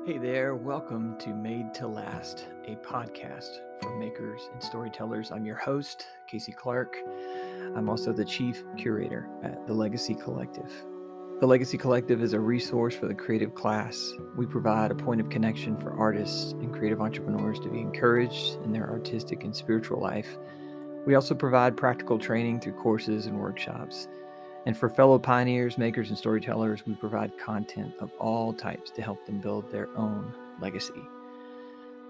Hey there, welcome to Made to Last, a podcast for makers and storytellers. I'm your host, Casey Clark. I'm also the chief curator at the Legacy Collective. The Legacy Collective is a resource for the creative class. We provide a point of connection for artists and creative entrepreneurs to be encouraged in their artistic and spiritual life. We also provide practical training through courses and workshops. And for fellow pioneers, makers, and storytellers, we provide content of all types to help them build their own legacy.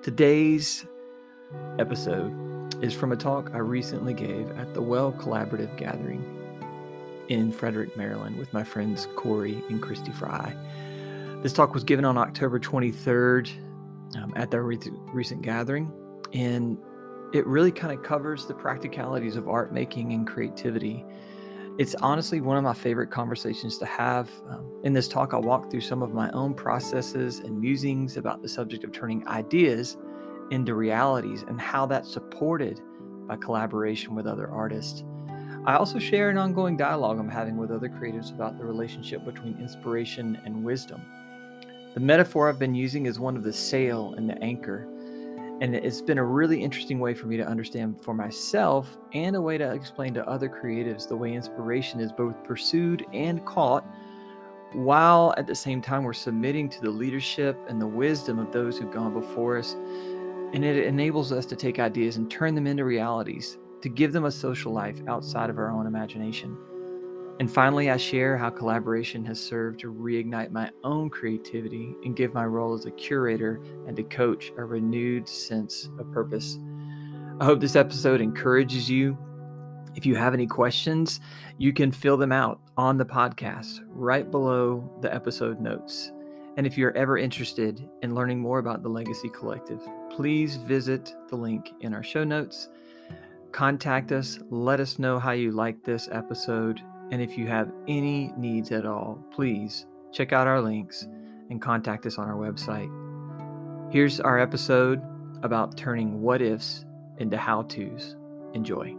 Today's episode is from a talk I recently gave at the Well Collaborative Gathering in Frederick, Maryland, with my friends Corey and Christy Fry. This talk was given on October 23rd at their recent gathering, and it really kind of covers the practicalities of art making and creativity. It's honestly one of my favorite conversations to have. In this talk, I'll walk through some of my own processes and musings about the subject of turning ideas into realities and how that's supported by collaboration with other artists. I also share an ongoing dialogue I'm having with other creatives about the relationship between inspiration and wisdom. The metaphor I've been using is one of the sail and the anchor. And it's been a really interesting way for me to understand for myself and a way to explain to other creatives the way inspiration is both pursued and caught, while at the same time we're submitting to the leadership and the wisdom of those who've gone before us. And it enables us to take ideas and turn them into realities, to give them a social life outside of our own imagination. And finally, I share how collaboration has served to reignite my own creativity and give my role as a curator and a coach a renewed sense of purpose. I hope this episode encourages you. If you have any questions, you can fill them out on the podcast right below the episode notes. And if you're ever interested in learning more about the Legacy Collective, please visit the link in our show notes. Contact us. Let us know how you like this episode. And if you have any needs at all, please check out our links and contact us on our website. Here's our episode about turning what ifs into how-tos. Enjoy.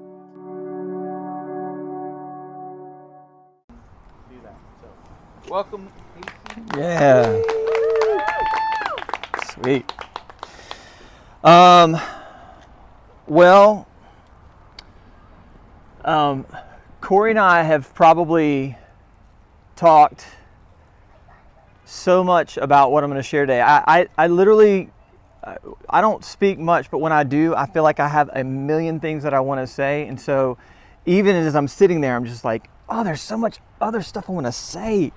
Welcome. Yeah. Sweet. Corey and I have probably talked so much about what I'm going to share today. I literally don't speak much, but when I do, I feel like I have a million things that I want to say. And so even as I'm sitting there, I'm just like, oh, there's so much other stuff I want to say.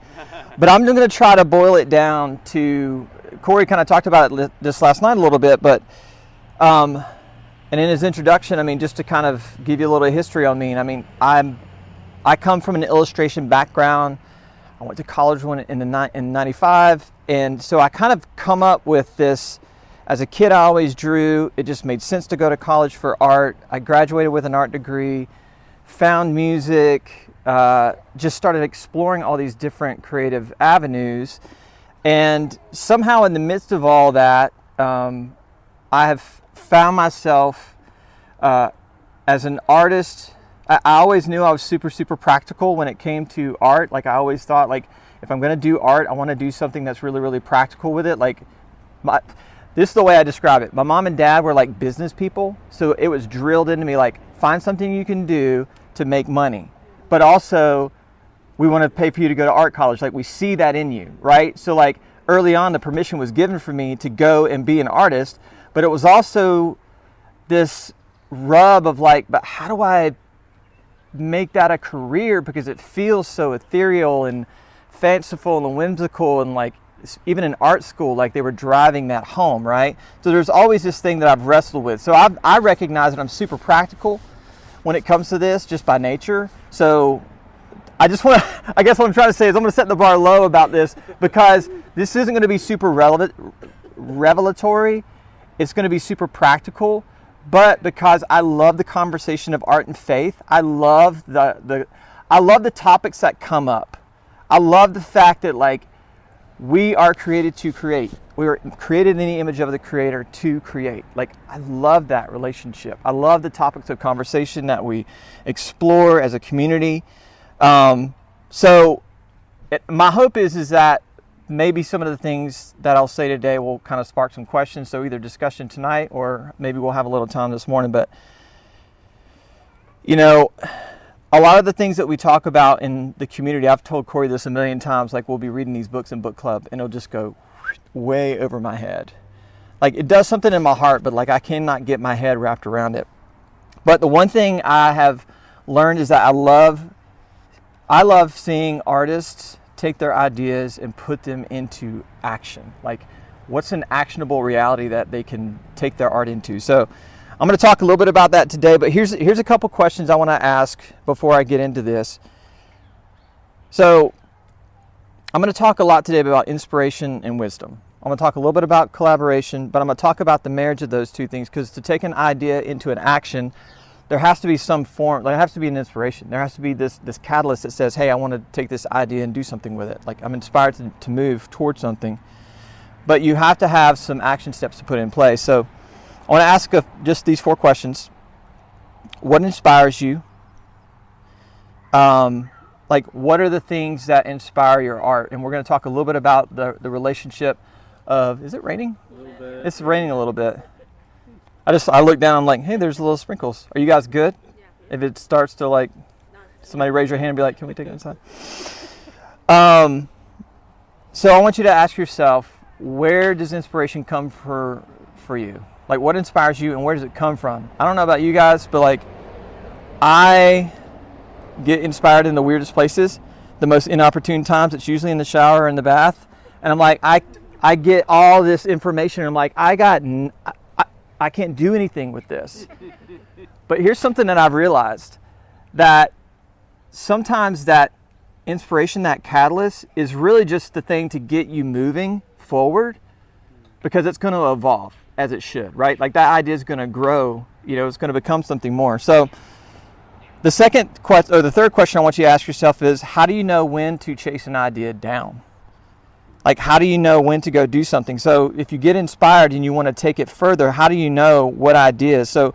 But I'm going to try to boil it down to, Corey kind of talked about it just last night a little bit, but and in his introduction, just to kind of give you a little history on me, I come from an illustration background. I went to college in 95, and so I kind of come up with this. As a kid, I always drew. It just made sense to go to college for art. I graduated with an art degree, found music, just started exploring all these different creative avenues, and somehow in the midst of all that, I have found myself as an artist. I always knew I was super, super practical when it came to art. Like I always thought, like if I'm going to do art, I want to do something that's really, really practical with it. This is the way I describe it. My mom and dad were like business people, so it was drilled into me like find something you can do to make money, but also we want to pay for you to go to art college. Like we see that in you, right? So like early on, the permission was given for me to go and be an artist, but it was also this rub of like, but how do I make that a career, because it feels so ethereal and fanciful and whimsical, and like even in art school, like they were driving that home, right? So there's always this thing that I've wrestled with. So I recognize that I'm super practical when it comes to this, just by nature. So I guess what I'm trying to say is I'm going to set the bar low about this, because this isn't going to be super revelatory. It's going to be super practical. But because I love the conversation of art and faith, I love the topics that come up. I love the fact that like we are created to create. We were created in the image of the Creator to create. Like I love that relationship. I love the topics of conversation that we explore as a community. My hope is that maybe some of the things that I'll say today will kind of spark some questions. So either discussion tonight or maybe we'll have a little time this morning. But, a lot of the things that we talk about in the community, I've told Corey this a million times, like we'll be reading these books in book club and it'll just go way over my head. Like it does something in my heart, but like I cannot get my head wrapped around it. But the one thing I have learned is that I love seeing artists take their ideas and put them into action. Like what's an actionable reality that they can take their art into? So I'm going to talk a little bit about that today, but here's a couple questions I want to ask before I get into this. So I'm going to talk a lot today about inspiration and wisdom. I'm going to talk a little bit about collaboration, but I'm going to talk about the marriage of those two things, because to take an idea into an action, there has to be some form, there has to be an inspiration. There has to be this catalyst that says, hey, I want to take this idea and do something with it. Like I'm inspired to move towards something. But you have to have some action steps to put in place. So I want to ask just these 4 questions. What inspires you? What are the things that inspire your art? And we're going to talk a little bit about the relationship of, is it raining? A little bit. It's raining a little bit. I look down, I'm like, hey, there's little sprinkles. Are you guys good? Yeah. If it starts to somebody raise your hand and be like, can we take it inside? So I want you to ask yourself, where does inspiration come for you? Like what inspires you and where does it come from? I don't know about you guys, but I get inspired in the weirdest places, the most inopportune times. It's usually in the shower or in the bath. And I'm like, I get all this information and I'm like, I can't do anything with this. But here's something that I've realized, that sometimes that inspiration, that catalyst, is really just the thing to get you moving forward, because it's going to evolve as it should, right? Like that idea is going to grow, it's going to become something more. So the third question I want you to ask yourself is, how do you know when to chase an idea down? Like, how do you know when to go do something? So if you get inspired and you want to take it further, how do you know what ideas? So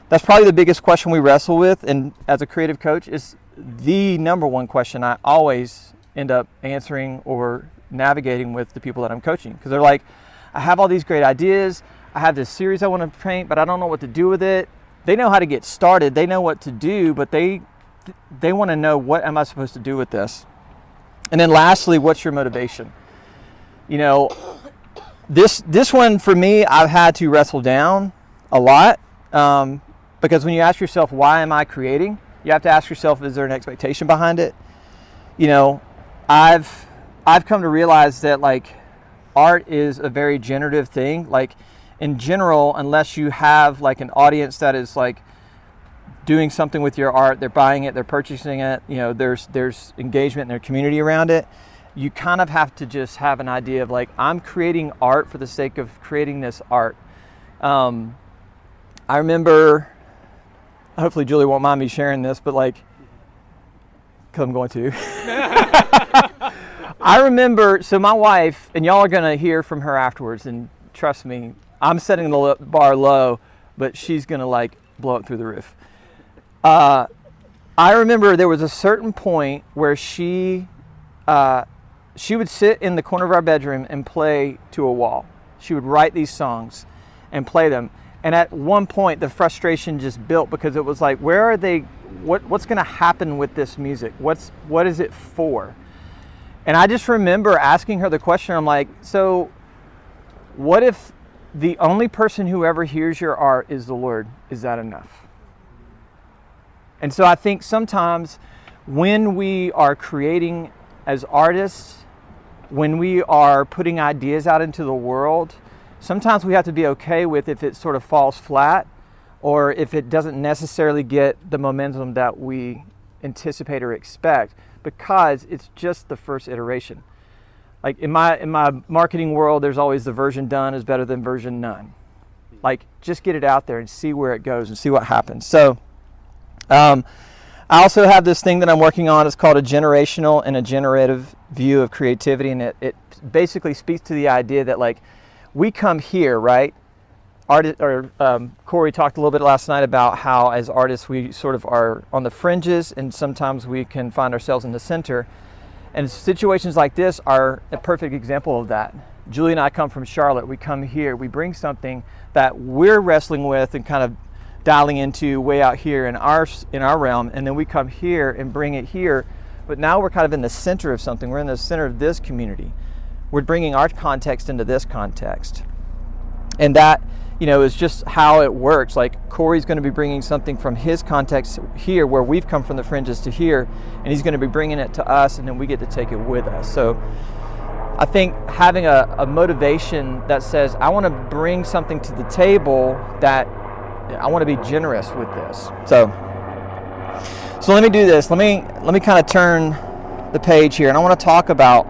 that's probably the biggest question we wrestle with. And as a creative coach, is the number one question I always end up answering or navigating with the people that I'm coaching. Because they're like, I have all these great ideas. I have this series I want to paint, but I don't know what to do with it. They know how to get started. They know what to do, but they want to know, what am I supposed to do with this? And then lastly, what's your motivation? This one for me, I've had to wrestle down a lot, because when you ask yourself, why am I creating? You have to ask yourself, is there an expectation behind it? I've come to realize that art is a very generative thing. In general, unless you have an audience that is doing something with your art, they're buying it, they're purchasing it, there's engagement in their community around it. You kind of have to just have an idea of I'm creating art for the sake of creating this art. I remember, hopefully Julie won't mind me sharing this, but because I'm going to. I remember, so my wife, and y'all are going to hear from her afterwards, and trust me, I'm setting the bar low, but she's going to blow it through the roof. I remember there was a certain point where she would sit in the corner of our bedroom and play to a wall. She would write these songs and play them. And at one point, the frustration just built, because it was where are they? What's going to happen with this music? What is it for? And I just remember asking her the question. I'm like, so what if the only person who ever hears your art is the Lord? Is that enough? And so I think sometimes when we are creating as artists, when we are putting ideas out into the world, sometimes we have to be okay with if it sort of falls flat, or if it doesn't necessarily get the momentum that we anticipate or expect, because it's just the first iteration. In my marketing world, there's always the version done is better than version none. Just get it out there and see where it goes and see what happens. So I also have this thing that I'm working on. It's called a generational and a generative view of creativity, and it basically speaks to the idea that we come here, right? Corey talked a little bit last night about how as artists we sort of are on the fringes, and sometimes we can find ourselves in the center. And situations like this are a perfect example of that. Julie and I come from Charlotte. We come here. We bring something that we're wrestling with and kind of dialing into way out here in our realm, and then we come here and bring it here. But now we're kind of in the center of something. We're in the center of this community. We're bringing our context into this context. And that, is just how it works. Like Corey's going to be bringing something from his context here, where we've come from the fringes to here, and he's going to be bringing it to us, and then we get to take it with us. So I think having a motivation that says, I want to bring something to the table, that I want to be generous with this. So let me do this. Let me kind of turn the page here, and I want to talk about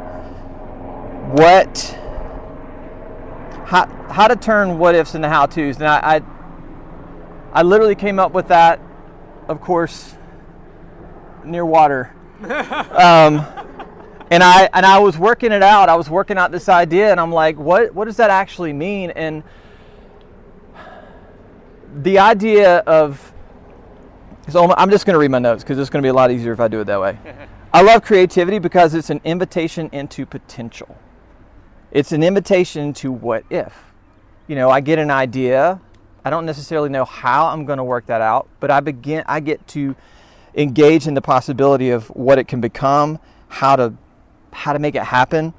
how to turn what ifs into how to's. And I literally came up with that, of course, near water. And I was working it out. I was working out this idea, and I'm like, what does that actually mean? And the idea of, so I'm just going to read my notes because it's going to be a lot easier if I do it that way. I love creativity because it's an invitation into potential. It's an invitation to what if. I get an idea. I don't necessarily know how I'm going to work that out, but I get to engage in the possibility of what it can become, how to make it happen.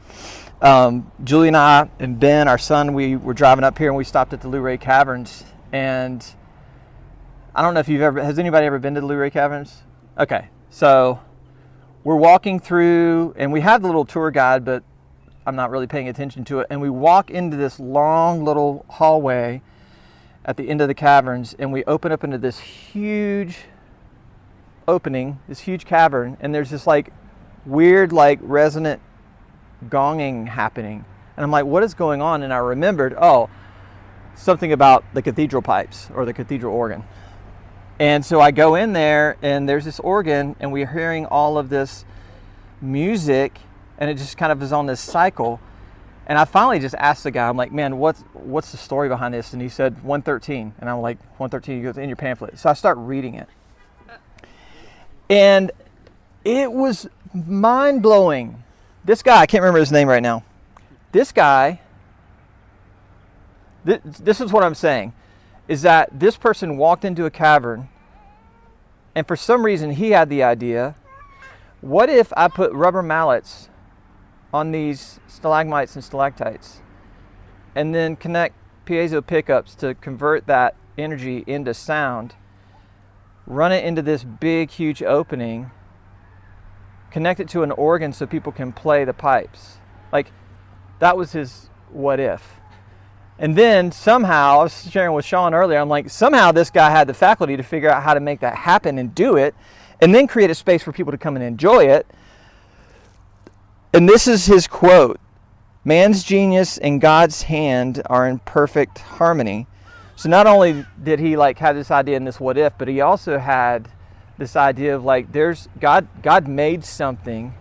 Julie and I and Ben, our son, we were driving up here and we stopped at the Luray Caverns. And I don't know if has anybody ever been to the Luray Caverns? Okay, so we're walking through, and we have the little tour guide, but I'm not really paying attention to it. And we walk into this long little hallway at the end of the caverns, and we open up into this huge opening, this huge cavern, and there's this like weird, like resonant gonging happening. And I'm like, what is going on? And I remembered, something about the cathedral pipes or the cathedral organ. And so I go in there, and there's this organ, and we're hearing all of this music, and it just kind of is on this cycle. And I finally just asked the guy, I'm like, man, what's the story behind this? And he said 113. And I'm like, 113? He goes, in your pamphlet. So I start reading it. And it was mind-blowing. This guy, I can't remember his name right now. This guy, this is what I'm saying, is that this person walked into a cavern, and for some reason he had the idea, what if I put rubber mallets on these stalagmites and stalactites, and then connect piezo pickups to convert that energy into sound, run it into this big, huge opening, connect it to an organ so people can play the pipes. Like, that was his what if. And then somehow, I was sharing with Sean earlier, I'm like, somehow this guy had the faculty to figure out how to make that happen and do it, and then create a space for people to come and enjoy it. And this is his quote: "Man's genius and God's hand are in perfect harmony." So not only did he have this idea in this what if, but he also had this idea of there's God made something. Wow.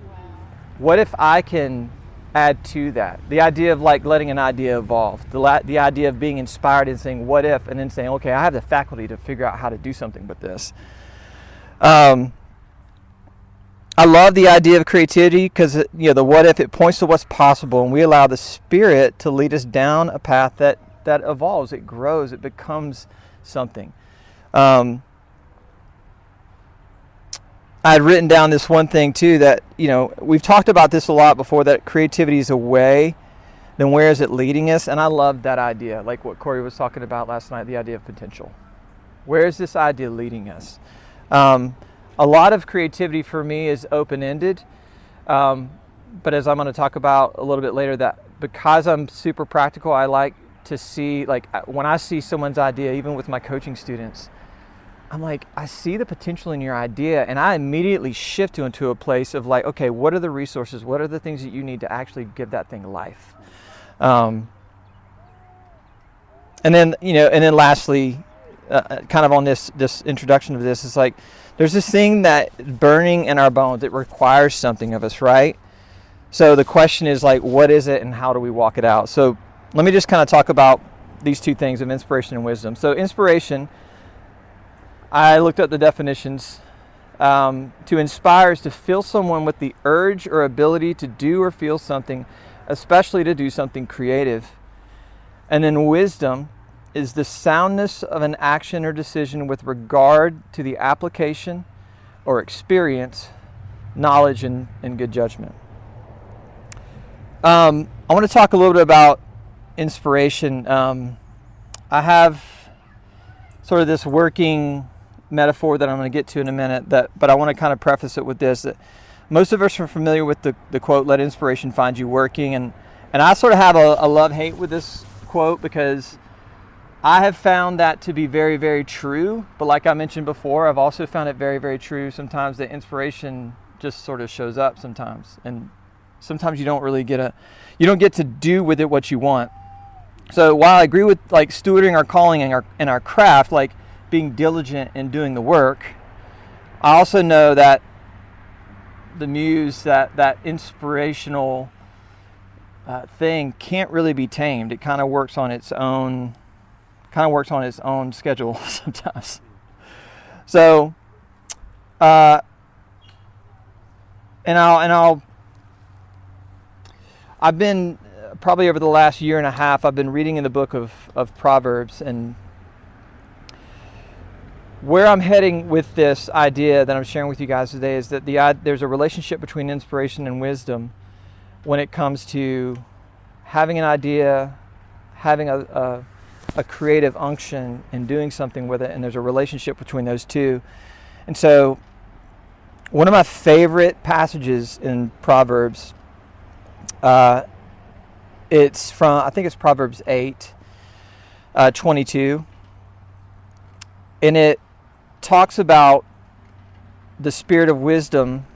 What if I can add to that? The idea of letting an idea evolve. The idea of being inspired and saying what if, and then saying, okay, I have the faculty to figure out how to do something with this. I love the idea of creativity because the what if, it points to what's possible, and we allow the Spirit to lead us down a path that evolves, it grows, it becomes something. I had written down this one thing too, that we've talked about this a lot before, that creativity is a way, then where is it leading us? And I love that idea, like what Corey was talking about last night, the idea of potential. Where is this idea leading us? A lot of creativity for me is open-ended, but as I'm going to talk about a little bit later, that because I'm super practical, I like to see, when I see someone's idea, even with my coaching students, I'm like, I see the potential in your idea, and I immediately shift into a place of okay, what are the resources? What are the things that you need to actually give that thing life? And then lastly, kind of on this introduction of this, is there's this thing that burning in our bones. It requires something of us, right? So the question is what is it, and how do we walk it out? So let me just kind of talk about these two things of inspiration and wisdom. So inspiration, I looked up the definitions. To inspire is to fill someone with the urge or ability to do or feel something, especially to do something creative. And then wisdom is the soundness of an action or decision with regard to the application or experience, knowledge, and good judgment. I want to talk a little bit about inspiration. I have sort of this working metaphor that I'm going to get to in a minute, but I want to kind of preface it with this. That most of us are familiar with the quote, "Let inspiration find you working," and I sort of have a love-hate with this quote because I have found that to be very, very true. But like I mentioned before, I've also found it very, very true sometimes that inspiration just sort of shows up sometimes, and sometimes you don't really get to do with it what you want. So while I agree with like stewarding our calling and our craft, like being diligent in doing the work, I also know that the muse, that inspirational thing can't really be tamed. It kind of works on its own schedule sometimes. So, I've been probably over the last year and a half, I've been reading in the book of Proverbs, and where I'm heading with this idea that I'm sharing with you guys today is that there's a relationship between inspiration and wisdom when it comes to having an idea, having a creative unction, and doing something with it, and there's a relationship between those two. And so one of my favorite passages in Proverbs, it's Proverbs 8:22, and it talks about the spirit of wisdom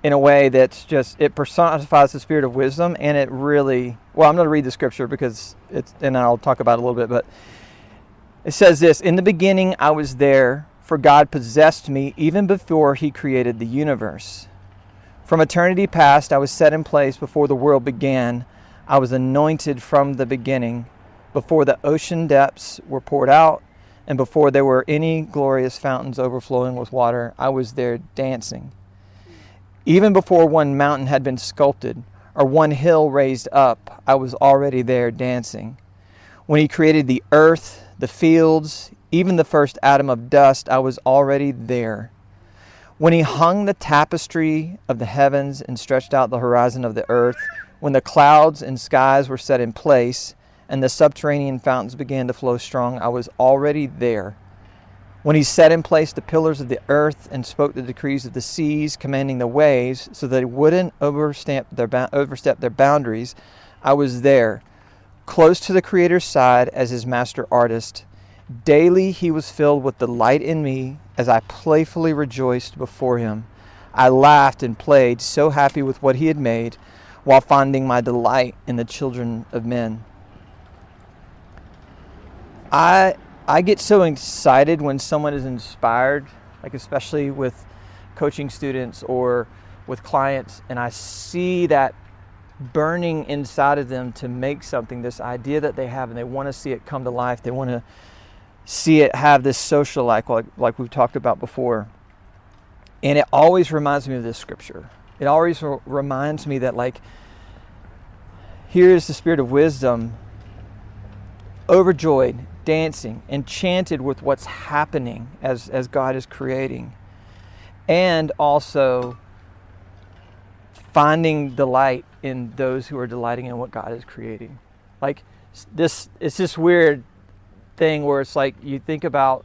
in a way that's just, it personifies the spirit of wisdom, and it really, well, I'm going to read the scripture and I'll talk about it a little bit, but it says this: "In the beginning I was there, for God possessed me even before He created the universe. From eternity past I was set in place before the world began. I was anointed from the beginning, before the ocean depths were poured out, and before there were any glorious fountains overflowing with water. I was there dancing. Even before one mountain had been sculpted, or one hill raised up, I was already there dancing. When He created the earth, the fields, even the first atom of dust, I was already there. When He hung the tapestry of the heavens and stretched out the horizon of the earth, when the clouds and skies were set in place, and the subterranean fountains began to flow strong, I was already there. When He set in place the pillars of the earth and spoke the decrees of the seas, commanding the waves so that they wouldn't overstep their boundaries, I was there, close to the Creator's side as His master artist. Daily He was filled with delight in me as I playfully rejoiced before Him. I laughed and played, so happy with what He had made, while finding my delight in the children of men." I get so excited when someone is inspired, like especially with coaching students or with clients, and I see that burning inside of them to make something, this idea that they have, and they want to see it come to life. They want to see it have this social life, like we've talked about before. And it always reminds me of this scripture. It always reminds me that, like, here is the spirit of wisdom, overjoyed, dancing, enchanted with what's happening as God is creating, and also finding delight in those who are delighting in what God is creating. Like this, it's this weird thing where it's like you think about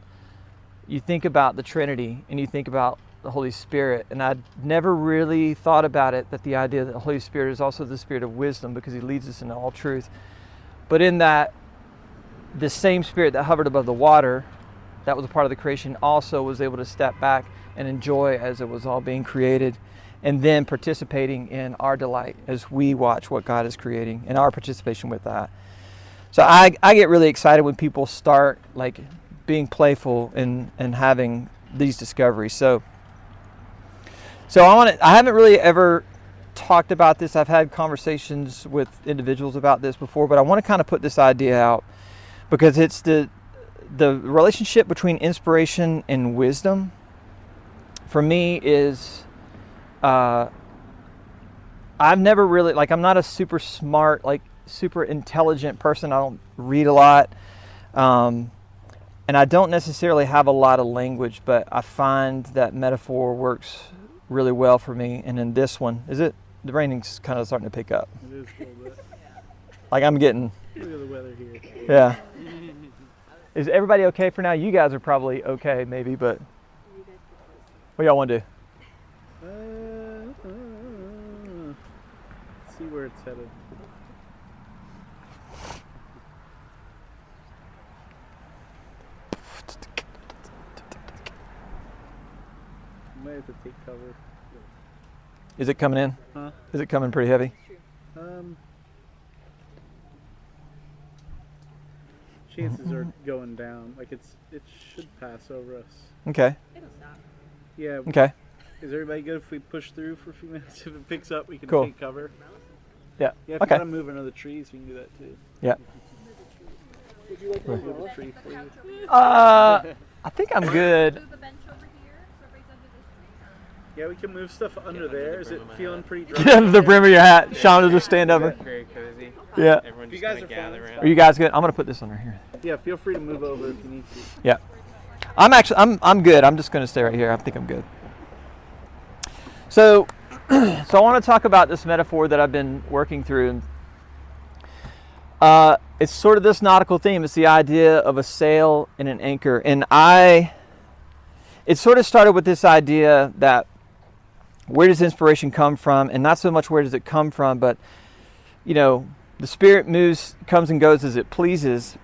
the Trinity and you think about the Holy Spirit, and I'd never really thought about it, that the idea that the Holy Spirit is also the spirit of wisdom because He leads us into all truth. But in that, the same Spirit that hovered above the water, that was a part of the creation, also was able to step back and enjoy as it was all being created, and then participating in our delight as we watch what God is creating and our participation with that. So I get really excited when people start like being playful and having these discoveries. So I haven't really ever talked about this. I've had conversations with individuals about this before, but I want to kind of put this idea out because it's the relationship between inspiration and wisdom for me is I've never really, like, I'm not a super smart, like super intelligent person. I don't read a lot. And I don't necessarily have a lot of language, but I find that metaphor works really well for me. And in this one, the raining's kind of starting to pick up. It is a little bit. Like I'm getting. Look at the weather here. Yeah. Is everybody okay for now? You guys are probably okay, maybe, but what y'all want to do? Let's see where it's headed. Might have to take cover. Is it coming in? Huh? Is it coming pretty heavy? Chances are going down. Like it should pass over us. Okay. It'll stop. Yeah. Okay. Is everybody good if we push through for a few minutes? If it picks up, we can Cool. take cover. Yeah. Yeah. If Okay. you gotta move into the trees, we can do that too. Yeah. Would you like to move a tree for you? I think I'm good. Move a bench over here so everybody's under this tree. Yeah, we can move stuff under there. Is it feeling pretty dry? Get under the brim of your hat. Sean will just stand over. Very cozy. Yeah. Everyone's You just guys gonna are gather fine. around. Are you guys good? I'm gonna put this under here. Yeah, feel free to move over if you need to. Yeah. I'm good. I'm just gonna stay right here. I think I'm good. So I want to talk about this metaphor that I've been working through. It's sort of this nautical theme. It's the idea of a sail and an anchor. And it sort of started with this idea that where does inspiration come from? And not so much where does it come from, but, you know, the Spirit comes and goes as it pleases.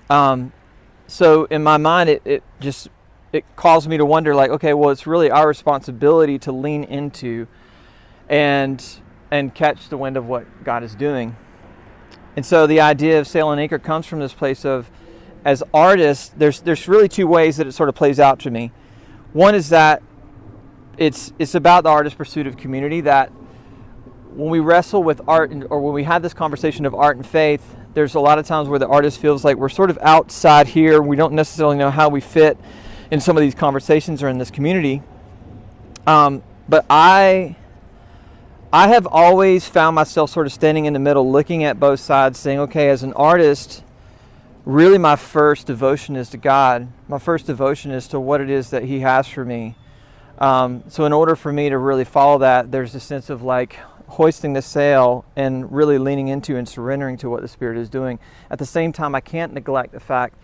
So in my mind, it caused me to wonder, like, okay, well, it's really our responsibility to lean into and catch the wind of what God is doing. And so the idea of sail and anchor comes from this place of, as artists, there's really two ways that it sort of plays out to me. One is that it's about the artist's pursuit of community, that when we wrestle with art, or when we have this conversation of art and faith, there's a lot of times where the artist feels like we're sort of outside here. We don't necessarily know how we fit in some of these conversations or in this community. But I have always found myself sort of standing in the middle, looking at both sides, saying, okay, as an artist, really my first devotion is to God. My first devotion is to what it is that He has for me. So in order for me to really follow that, there's a sense of like hoisting the sail and really leaning into and surrendering to what the Spirit is doing. At the same time, I can't neglect the fact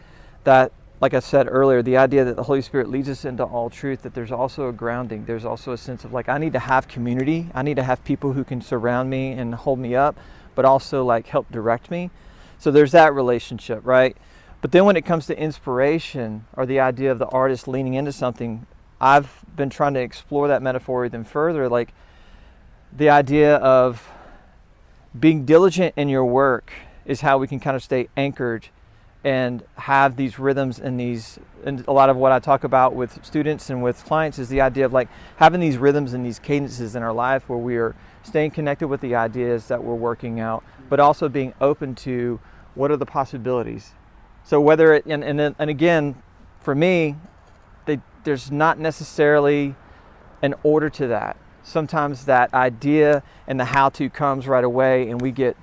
that, like I said earlier, the idea that the Holy Spirit leads us into all truth, that there's also a grounding. There's also a sense of like, I need to have community. I need to have people who can surround me and hold me up, but also like help direct me. So there's that relationship, right? But then when it comes to inspiration, or the idea of the artist leaning into something, I've been trying to explore that metaphor even further, like the idea of being diligent in your work is how we can kind of stay anchored and have these rhythms and a lot of what I talk about with students and with clients is the idea of like having these rhythms and these cadences in our life where we are staying connected with the ideas that we're working out, but also being open to what are the possibilities. So whether it, and again, for me, there's not necessarily an order to that. Sometimes that idea and the how-to comes right away and we get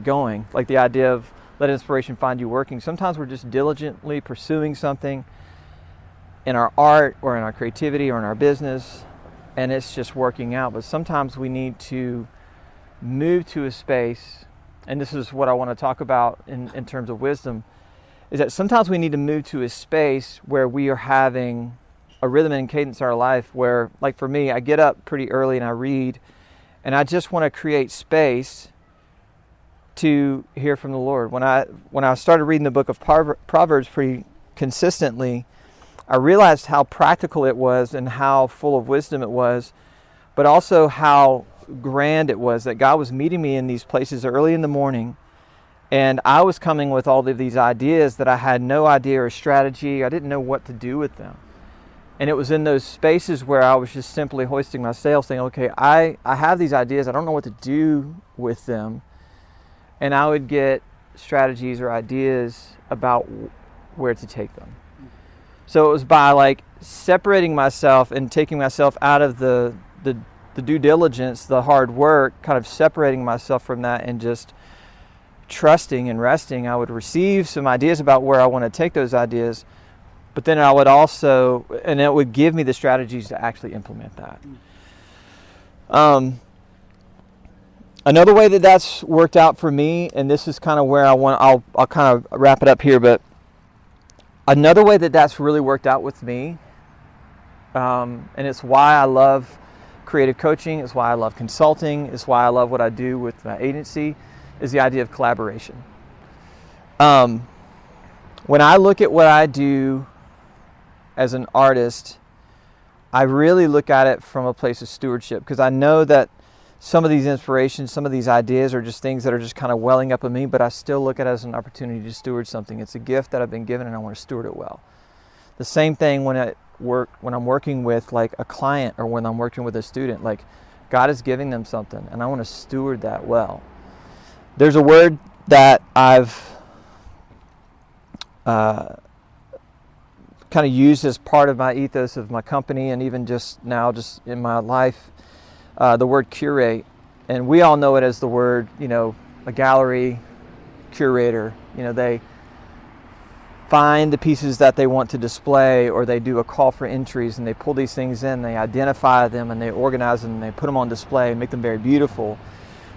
going. Like the idea of let inspiration find you working. Sometimes we're just diligently pursuing something in our art or in our creativity or in our business and it's just working out. But sometimes we need to move to a space, and this is what I want to talk about in terms of wisdom, is that sometimes we need to move to a space where we are having a rhythm and cadence in our life where, like for me, I get up pretty early and I read, and I just want to create space to hear from the Lord. When I started reading the book of Proverbs pretty consistently, I realized how practical it was and how full of wisdom it was, but also how grand it was that God was meeting me in these places early in the morning, and I was coming with all of these ideas that I had no idea or strategy. I didn't know what to do with them. And it was in those spaces where I was just simply hoisting my sail, saying, okay, I have these ideas. I don't know what to do with them. And I would get strategies or ideas about where to take them. So it was by like separating myself and taking myself out of the due diligence, the hard work, kind of separating myself from that and just trusting and resting, I would receive some ideas about where I want to take those ideas, but then I would also, and it would give me the strategies to actually implement that. Another way that that's worked out for me, and this is kind of where I'll kind of wrap it up here, but another way that that's really worked out with me, and it's why I love creative coaching, it's why I love consulting, it's why I love what I do with my agency, is the idea of collaboration. When I look at what I do as an artist, I really look at it from a place of stewardship, because I know that some of these inspirations, some of these ideas are just things that are just kind of welling up in me, but I still look at it as an opportunity to steward something. It's a gift that I've been given and I want to steward it well. The same thing when I'm working with like a client or when I'm working with a student, like God is giving them something and I want to steward that well. There's a word that I've kind of used as part of my ethos of my company and even just now just in my life, the word curate. And we all know it as the word, a gallery curator. They find the pieces that they want to display, or they do a call for entries and they pull these things in, they identify them and they organize them and they put them on display and make them very beautiful.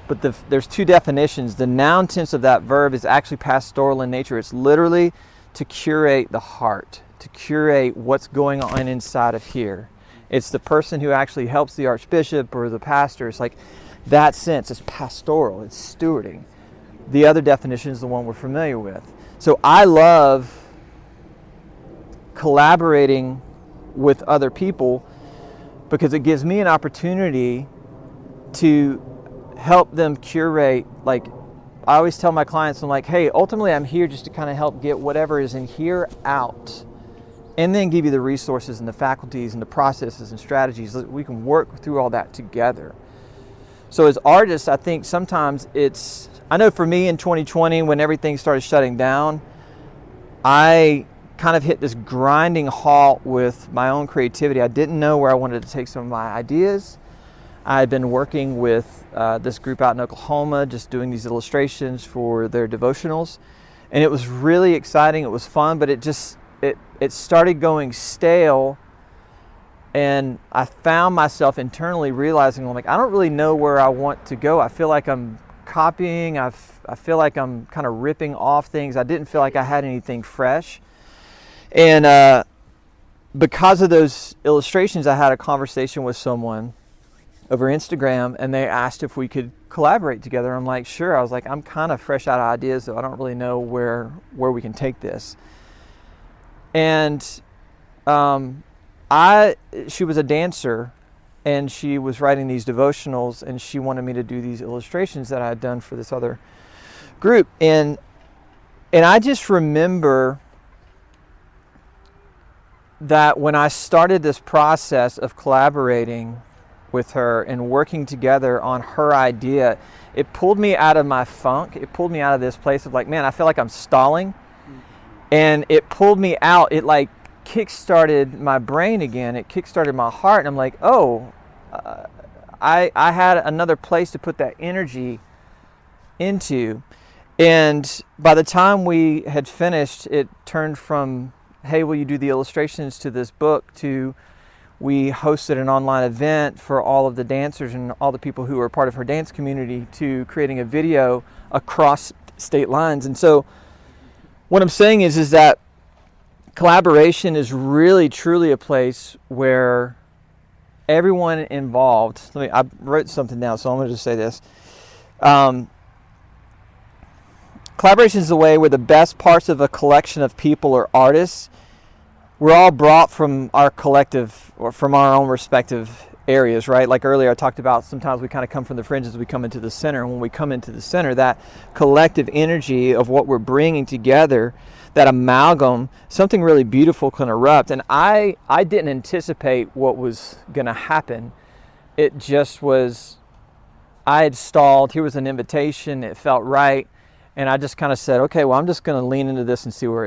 But there's two definitions. The noun tense of that verb is actually pastoral in nature. It's literally to curate the heart, to curate what's going on inside of here. It's the person who actually helps the archbishop or the pastor. It's like that sense. It's pastoral. It's stewarding. The other definition is the one we're familiar with. So I love collaborating with other people because it gives me an opportunity to help them curate. Like I always tell my clients, I'm like, hey, ultimately I'm here just to kind of help get whatever is in here out, and then give you the resources and the faculties and the processes and strategies that we can work through all that together. So as artists, I think sometimes I know for me in 2020, when everything started shutting down, I kind of hit this grinding halt with my own creativity. I didn't know where I wanted to take some of my ideas. I had been working with this group out in Oklahoma, just doing these illustrations for their devotionals. And it was really exciting. It was fun, but it started going stale. And I found myself internally realizing, I'm like, I don't really know where I want to go. I feel like I'm copying. I feel like I'm kind of ripping off things. I didn't feel like I had anything fresh. And because of those illustrations, I had a conversation with someone over Instagram, and they asked if we could collaborate together. I'm like, sure. I was like, I'm kind of fresh out of ideas, so I don't really know where we can take this. And she was a dancer, and she was writing these devotionals, and she wanted me to do these illustrations that I had done for this other group. And I just remember that when I started this process of collaborating with her and working together on her idea, it pulled me out of my funk. It pulled me out of this place of like, man, I feel like I'm stalling. And it pulled me out. It like kick-started my brain again. It kick-started my heart. And I'm like, I had another place to put that energy into. And by the time we had finished, it turned from, hey, will you do the illustrations, to this book, to we hosted an online event for all of the dancers and all the people who were part of her dance community, to creating a video across state lines. And so what I'm saying is that collaboration is really, truly a place where everyone involved, I wrote something down, so I'm going to just say this. Collaboration is the way where the best parts of a collection of people or artists, we're all brought from our collective or from our own respective areas, right? Like earlier I talked about, sometimes we kind of come from the fringes, we come into the center. And when we come into the center, that collective energy of what we're bringing together, that amalgam, something really beautiful can erupt. And I didn't anticipate what was going to happen. It just was, I had stalled. Here was an invitation. It felt right. And I just kind of said, okay, well, I'm just going to lean into this and see where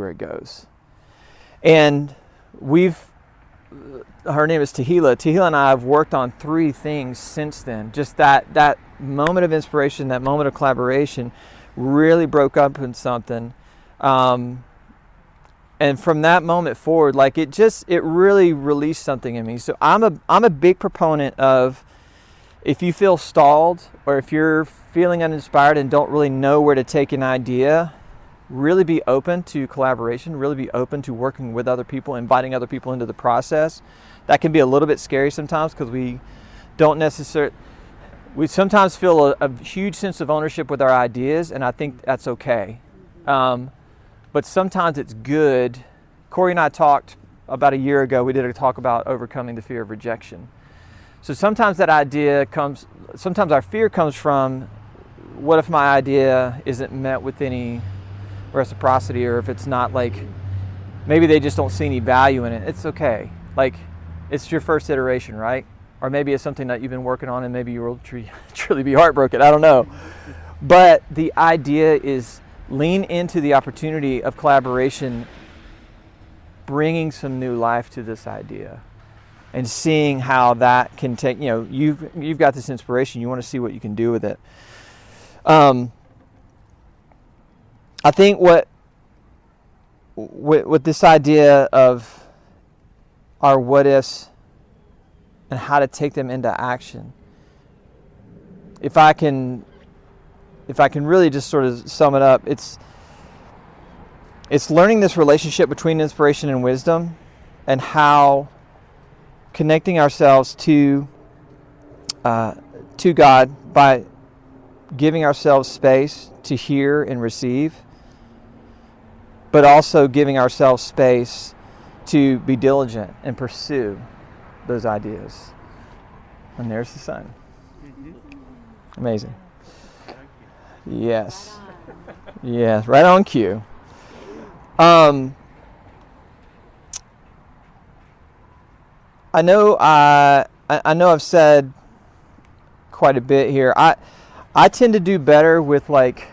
it goes. And we've her name is Tehila. Tehila and I have worked on 3 things since then. Just that moment of inspiration, that moment of collaboration really broke up in something. And from that moment forward, like it really released something in me. So I'm a big proponent of, if you feel stalled or if you're feeling uninspired and don't really know where to take an idea, really be open to collaboration, really be open to working with other people, inviting other people into the process. That can be a little bit scary sometimes because we sometimes feel a huge sense of ownership with our ideas, and I think that's okay. But sometimes it's good. Corey and I talked about a year ago, we did a talk about overcoming the fear of rejection. So sometimes that idea sometimes our fear comes from, what if my idea isn't met with any reciprocity, or if it's not, like, maybe they just don't see any value in it. It's okay. Like, it's your first iteration, right? Or maybe it's something that you've been working on and maybe you will truly be heartbroken. I don't know. But the idea is, lean into the opportunity of collaboration, bringing some new life to this idea and seeing how that can take, you've got this inspiration, you want to see what you can do with it. I think with this idea of our what ifs and how to take them into action, if I can really just sort of sum it up, it's learning this relationship between inspiration and wisdom, and how connecting ourselves to God by giving ourselves space to hear and receive, but also giving ourselves space to be diligent and pursue those ideas. And there's the sun. Amazing. Yes. Yes, right on cue. I know I've said quite a bit here. I tend to do better with, like,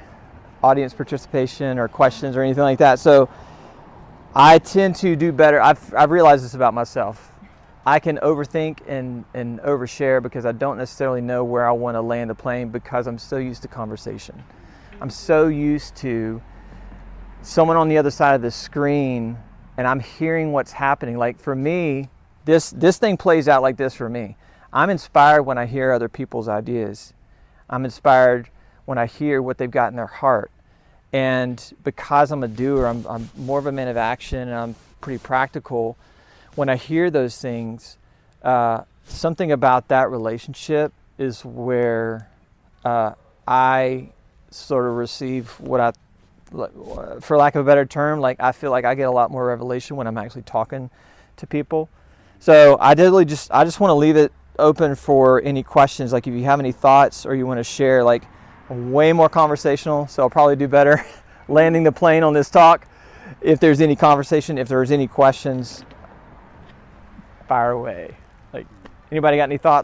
audience participation or questions or anything like that. So I tend to do better. I've realized this about myself. I can overthink and overshare because I don't necessarily know where I want to land the plane, because I'm so used to conversation. I'm so used to someone on the other side of the screen, and I'm hearing what's happening. Like, for me, this thing plays out like this for me. I'm inspired when I hear other people's ideas. I'm inspired when I hear what they've got in their heart. And because I'm a doer, I'm more of a man of action, and I'm pretty practical. When I hear those things, something about that relationship is where I sort of receive what for lack of a better term, like, I feel like I get a lot more revelation when I'm actually talking to people. So I just want to leave it open for any questions. Like, if you have any thoughts or you want to share, like, way more conversational, so I'll probably do better landing the plane on this talk. If there's any conversation, if there's any questions, fire away. Like, anybody got any thoughts?